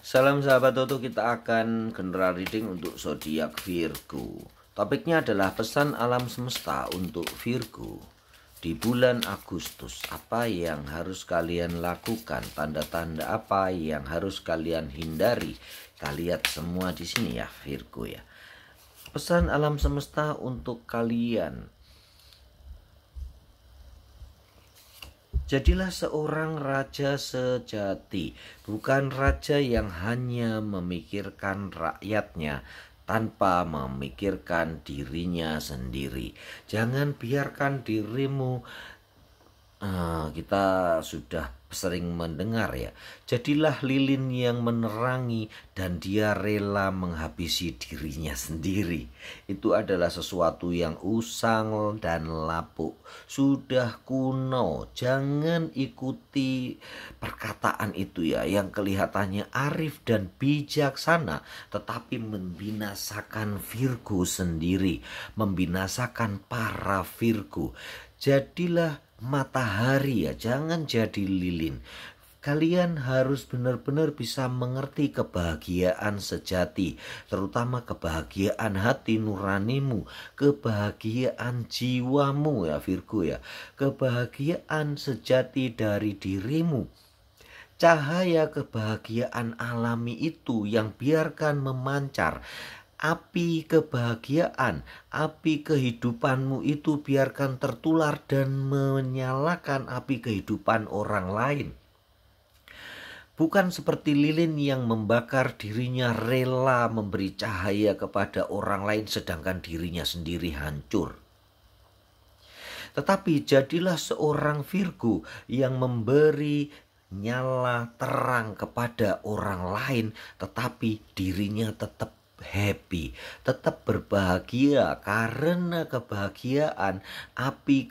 Salam sahabat Toto, kita akan general reading untuk zodiak Virgo. Topiknya adalah pesan alam semesta untuk Virgo. Di bulan Agustus, apa yang harus kalian lakukan? Tanda-tanda apa yang harus kalian hindari? Kita lihat semua di sini ya, Virgo ya. Pesan alam semesta untuk kalian. Jadilah seorang raja sejati, bukan raja yang hanya memikirkan rakyatnya tanpa memikirkan dirinya sendiri. Jangan biarkan dirimu, kita sudah sering mendengar ya, jadilah lilin yang menerangi dan dia rela menghabisi dirinya sendiri. Itu adalah sesuatu yang usang dan lapuk, sudah kuno. Jangan ikuti perkataan itu ya, yang kelihatannya arif dan bijaksana tetapi membinasakan Virgo sendiri, membinasakan para Virgo. Jadilah matahari ya, jangan jadi lilin. Kalian harus benar-benar bisa mengerti kebahagiaan sejati, terutama kebahagiaan hati nuranimu, kebahagiaan jiwamu ya Virgo ya, kebahagiaan sejati dari dirimu. Cahaya kebahagiaan alami itu yang biarkan memancar. Api kebahagiaan, api kehidupanmu itu biarkan tertular dan menyalakan api kehidupan orang lain. Bukan seperti lilin yang membakar dirinya rela memberi cahaya kepada orang lain sedangkan dirinya sendiri hancur. Tetapi jadilah seorang Virgo yang memberi nyala terang kepada orang lain tetapi dirinya tetap happy, tetap berbahagia, karena kebahagiaan, api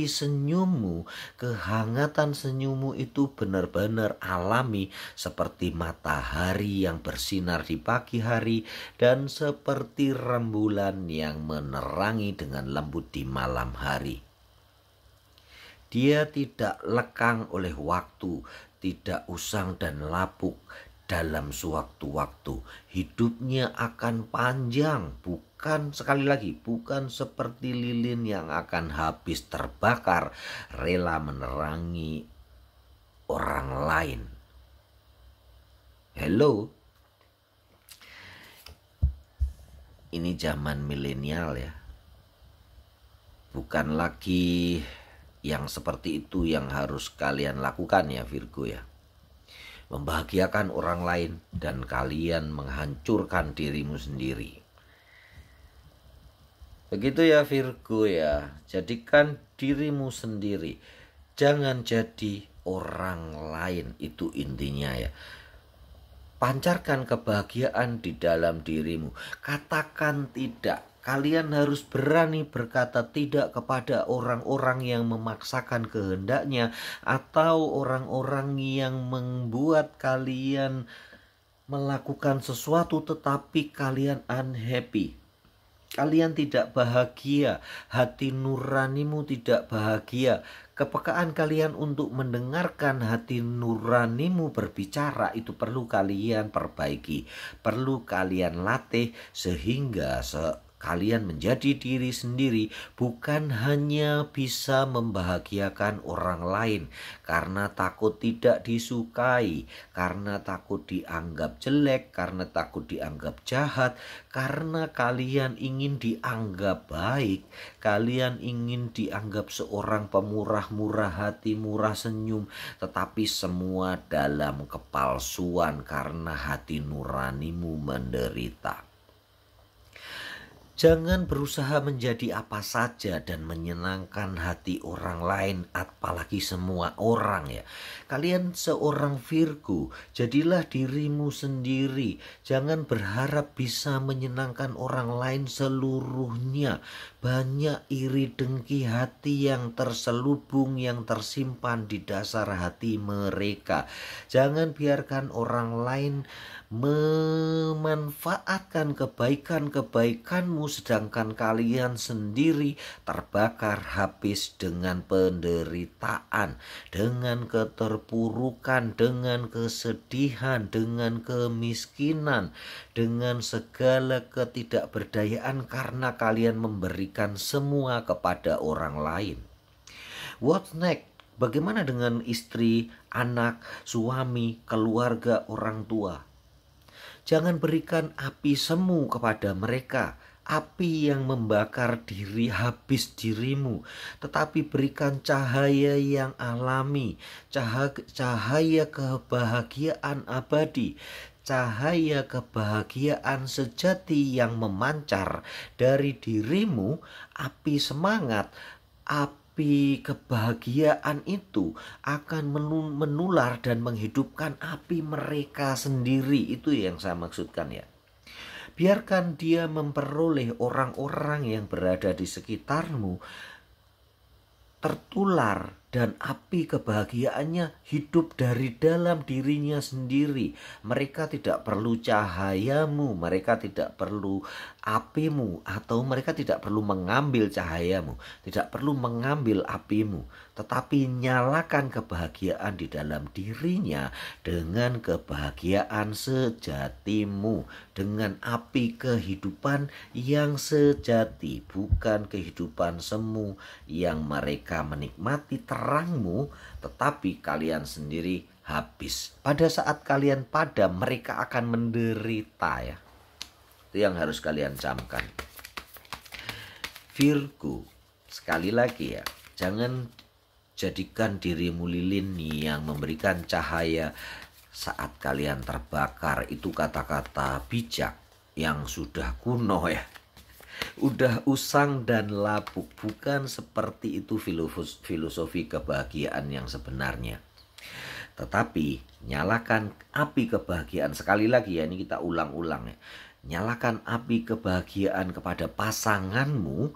senyummu, kehangatan senyummu itu benar-benar alami, seperti matahari yang bersinar di pagi hari dan seperti rembulan yang menerangi dengan lembut di malam hari. Dia tidak lekang oleh waktu, tidak usang dan lapuk. Dalam sewaktu-waktu hidupnya akan panjang, bukan sekali lagi, bukan seperti lilin yang akan habis terbakar rela menerangi orang lain. Hello, ini zaman milenial ya, bukan lagi yang seperti itu yang harus kalian lakukan ya Virgo ya. Membahagiakan orang lain dan kalian menghancurkan dirimu sendiri. Begitu ya Virgo ya, jadikan dirimu sendiri, jangan jadi orang lain, itu intinya ya. Pancarkan kebahagiaan di dalam dirimu, katakan tidak. Kalian harus berani berkata tidak kepada orang-orang yang memaksakan kehendaknya atau orang-orang yang membuat kalian melakukan sesuatu tetapi kalian unhappy. Kalian tidak bahagia, hati nuranimu tidak bahagia. Kepekaan kalian untuk mendengarkan hati nuranimu berbicara itu perlu kalian perbaiki, perlu kalian latih sehingga kalian menjadi diri sendiri, bukan hanya bisa membahagiakan orang lain karena takut tidak disukai, karena takut dianggap jelek, karena takut dianggap jahat, karena kalian ingin dianggap baik, kalian ingin dianggap seorang pemurah-murah hati, murah senyum, tetapi semua dalam kepalsuan karena hati nuranimu menderita. Jangan berusaha menjadi apa saja dan menyenangkan hati orang lain, apalagi semua orang ya. Kalian seorang Virgo, jadilah dirimu sendiri. Jangan berharap bisa menyenangkan orang lain seluruhnya. Banyak iri dengki hati yang terselubung, yang tersimpan di dasar hati mereka. Jangan biarkan orang lain memanfaatkan kebaikan-kebaikanmu sedangkan kalian sendiri terbakar habis dengan penderitaan, dengan keterpurukan, dengan kesedihan, dengan kemiskinan, dengan segala ketidakberdayaan karena kalian memberikan semua kepada orang lain. What next? Bagaimana dengan istri, anak, suami, keluarga, orang tua? Jangan berikan api semu kepada mereka, api yang membakar diri habis dirimu, tetapi berikan cahaya yang alami, cahaya kebahagiaan abadi, cahaya kebahagiaan sejati yang memancar dari dirimu, api semangat, api kebahagiaan itu akan menular dan menghidupkan api mereka sendiri. Itu yang saya maksudkan ya. Biarkan dia memperoleh orang-orang yang berada di sekitarmu tertular dan api kebahagiaannya hidup dari dalam dirinya sendiri. Mereka tidak perlu cahayamu, mereka tidak perlu apimu, atau mereka tidak perlu mengambil cahayamu, tidak perlu mengambil apimu, tetapi nyalakan kebahagiaan di dalam dirinya dengan kebahagiaan sejatimu, dengan api kehidupan yang sejati, bukan kehidupan semu yang mereka menikmati terangmu, tetapi kalian sendiri habis. Pada saat kalian padam, mereka akan menderita ya. Itu yang harus kalian camkan. Virgo, sekali lagi ya, jangan jadikan dirimu lilin yang memberikan cahaya saat kalian terbakar. Itu kata-kata bijak yang sudah kuno ya. Udah usang dan lapuk, bukan seperti itu filosofi kebahagiaan yang sebenarnya. Tetapi nyalakan api kebahagiaan, sekali lagi ya, ini kita ulang-ulang ya. Nyalakan api kebahagiaan kepada pasanganmu,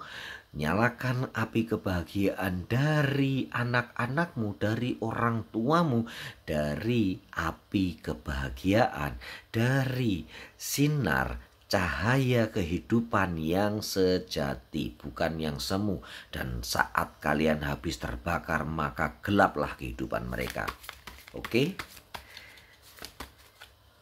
nyalakan api kebahagiaan dari anak-anakmu, dari orang tuamu, dari api kebahagiaan, dari sinar cahaya kehidupan yang sejati, bukan yang semu. Dan saat kalian habis terbakar, maka gelaplah kehidupan mereka. Oke?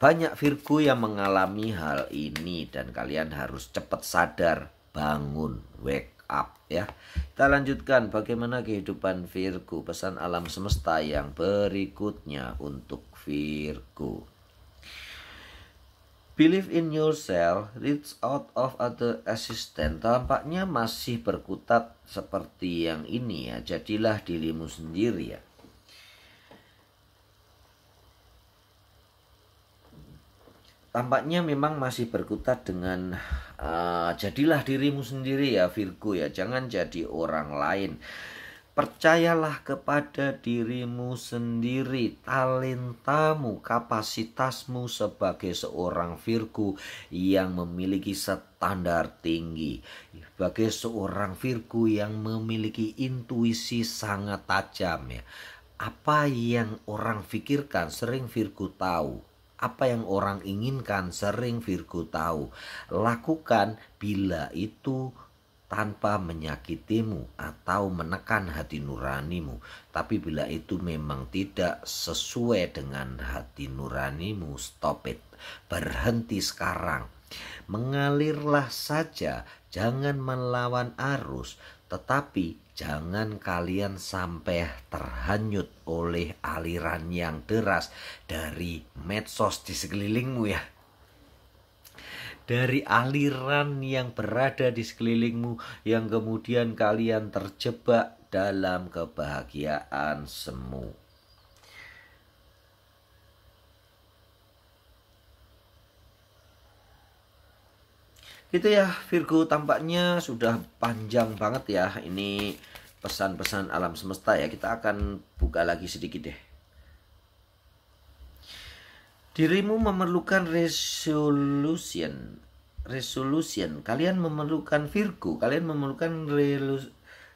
Banyak Virgo yang mengalami hal ini dan kalian harus cepat sadar, bangun, wake up ya. Kita lanjutkan bagaimana kehidupan Virgo, pesan alam semesta yang berikutnya untuk Virgo. Believe in yourself, reach out of other assistance. Tampaknya masih berkutat seperti yang ini ya. Jadilah dirimu sendiri ya. Tampaknya memang masih berkutat dengan jadilah dirimu sendiri ya Virgo ya. Jangan jadi orang lain. Percayalah kepada dirimu sendiri, talentamu, kapasitasmu sebagai seorang Virgo yang memiliki standar tinggi. Sebagai seorang Virgo yang memiliki intuisi sangat tajam ya. Apa yang orang pikirkan sering Virgo tahu. Apa yang orang inginkan sering Virgo tahu. Lakukan bila itu tanpa menyakitimu atau menekan hati nuranimu. Tapi bila itu memang tidak sesuai dengan hati nuranimu, stop it. Berhenti sekarang. Mengalirlah saja, jangan melawan arus. Tetapi jangan kalian sampai terhanyut oleh aliran yang deras dari medsos di sekelilingmu ya. Dari aliran yang berada di sekelilingmu yang kemudian kalian terjebak dalam kebahagiaan semu. Gitu ya Virgo, tampaknya sudah panjang banget ya ini pesan-pesan alam semesta ya. Kita akan buka lagi sedikit deh. Dirimu memerlukan resolution. Kalian memerlukan Virgo, kalian memerlukan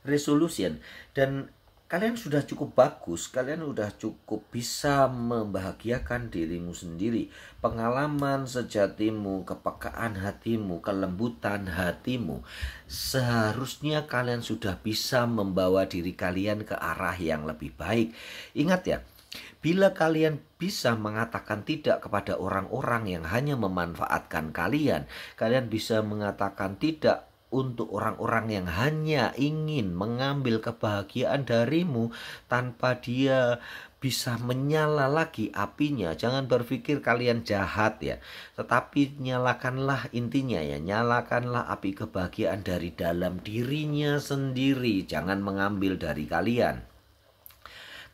resolution. Dan Kalian sudah cukup bagus, kalian sudah cukup bisa membahagiakan dirimu sendiri. Pengalaman sejatimu, kepekaan hatimu, kelembutan hatimu, seharusnya kalian sudah bisa membawa diri kalian ke arah yang lebih baik. Ingat ya, bila kalian bisa mengatakan tidak kepada orang-orang yang hanya memanfaatkan kalian, kalian bisa mengatakan tidak untuk orang-orang yang hanya ingin mengambil kebahagiaan darimu tanpa dia bisa menyala lagi apinya. Jangan berpikir kalian jahat ya, tetapi nyalakanlah, intinya ya, nyalakanlah api kebahagiaan dari dalam dirinya sendiri. Jangan mengambil dari kalian.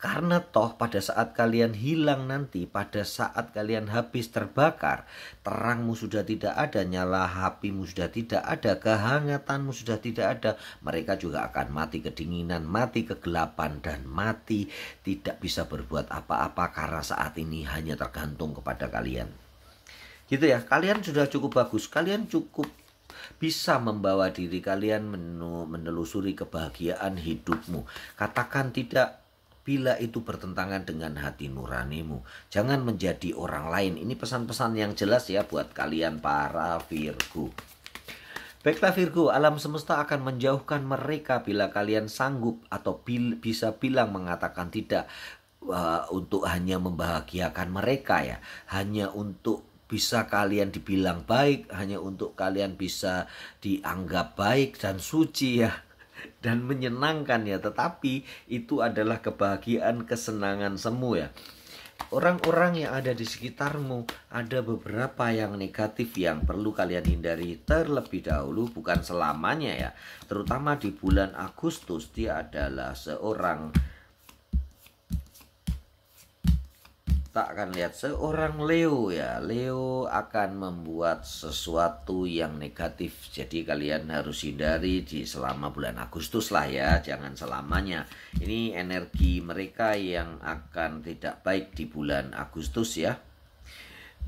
Karena toh pada saat kalian hilang nanti, pada saat kalian habis terbakar, terangmu sudah tidak ada, nyala apimu sudah tidak ada, kehangatanmu sudah tidak ada. Mereka juga akan mati kedinginan, mati kegelapan, dan mati tidak bisa berbuat apa-apa karena saat ini hanya tergantung kepada kalian. Gitu ya, kalian sudah cukup bagus, kalian cukup bisa membawa diri kalian menelusuri kebahagiaan hidupmu. Katakan tidak bila itu bertentangan dengan hati nuranimu. Jangan menjadi orang lain. Ini pesan-pesan yang jelas ya buat kalian para Virgo. Baiklah Virgo, alam semesta akan menjauhkan mereka bila kalian sanggup atau bisa bilang mengatakan tidak, untuk hanya membahagiakan mereka ya. Hanya untuk bisa kalian dibilang baik, hanya untuk kalian bisa dianggap baik dan suci ya, dan menyenangkan ya. Tetapi itu adalah kebahagiaan, kesenangan semu ya. Orang-orang yang ada di sekitarmu, ada beberapa yang negatif yang perlu kalian hindari terlebih dahulu, bukan selamanya ya. Terutama di bulan Agustus, dia adalah seorang, tak akan lihat seorang Leo ya. Leo akan membuat sesuatu yang negatif. Jadi kalian harus hindari di selama bulan Agustus lah ya. Jangan selamanya. Ini energi mereka yang akan tidak baik di bulan Agustus ya.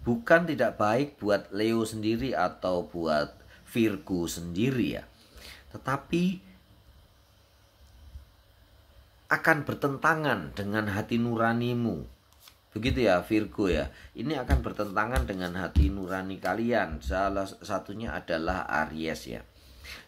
Bukan tidak baik buat Leo sendiri atau buat Virgo sendiri ya, tetapi akan bertentangan dengan hati nuranimu. Begitu ya Virgo ya. Ini akan bertentangan dengan hati nurani kalian. Salah satunya adalah Aries ya.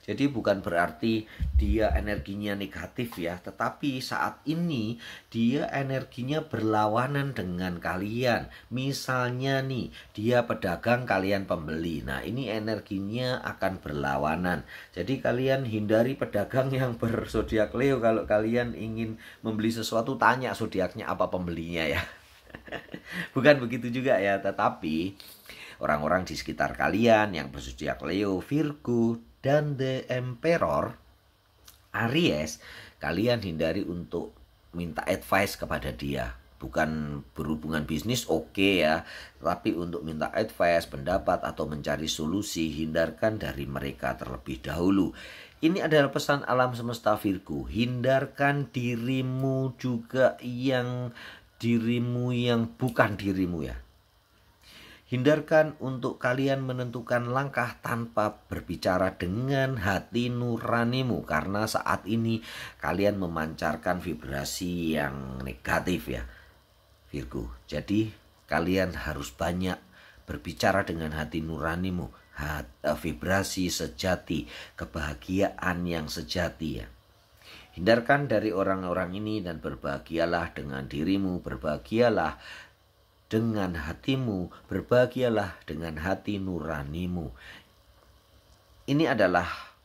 Jadi bukan berarti dia energinya negatif ya, tetapi saat ini dia energinya berlawanan dengan kalian. Misalnya nih, dia pedagang, kalian pembeli. Nah, ini energinya akan berlawanan. Jadi kalian hindari pedagang yang berzodiak Leo. Kalau kalian ingin membeli sesuatu, tanya zodiaknya apa pembelinya ya. Bukan begitu juga ya, tetapi orang-orang di sekitar kalian yang berzodiak Leo, Virgo, dan The Emperor, Aries, kalian hindari untuk minta advice kepada dia. Bukan berhubungan bisnis oke ya, tapi untuk minta advice, pendapat, atau mencari solusi, hindarkan dari mereka terlebih dahulu. Ini adalah pesan alam semesta Virgo. Hindarkan dirimu juga dirimu yang bukan dirimu ya. Hindarkan untuk kalian menentukan langkah tanpa berbicara dengan hati nuranimu, karena saat ini kalian memancarkan vibrasi yang negatif ya Virgo. Jadi kalian harus banyak berbicara dengan hati nuranimu, vibrasi sejati, kebahagiaan yang sejati ya. Hindarkan dari orang-orang ini dan berbahagialah dengan dirimu, berbahagialah dengan hatimu, berbahagialah dengan hati nuranimu. Ini adalah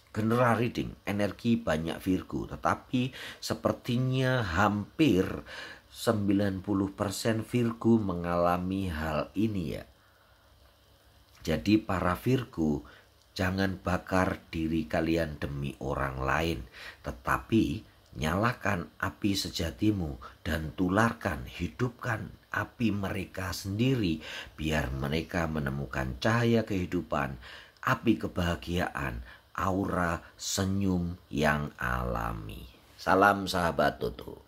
general reading, energi banyak Virgo, tetapi sepertinya hampir 90% Virgo mengalami hal ini ya. Jadi para Virgo, jangan bakar diri kalian demi orang lain, tetapi nyalakan api sejatimu dan tularkan, hidupkan api mereka sendiri, biar mereka menemukan cahaya kehidupan, api kebahagiaan, aura senyum yang alami. Salam sahabat Toto.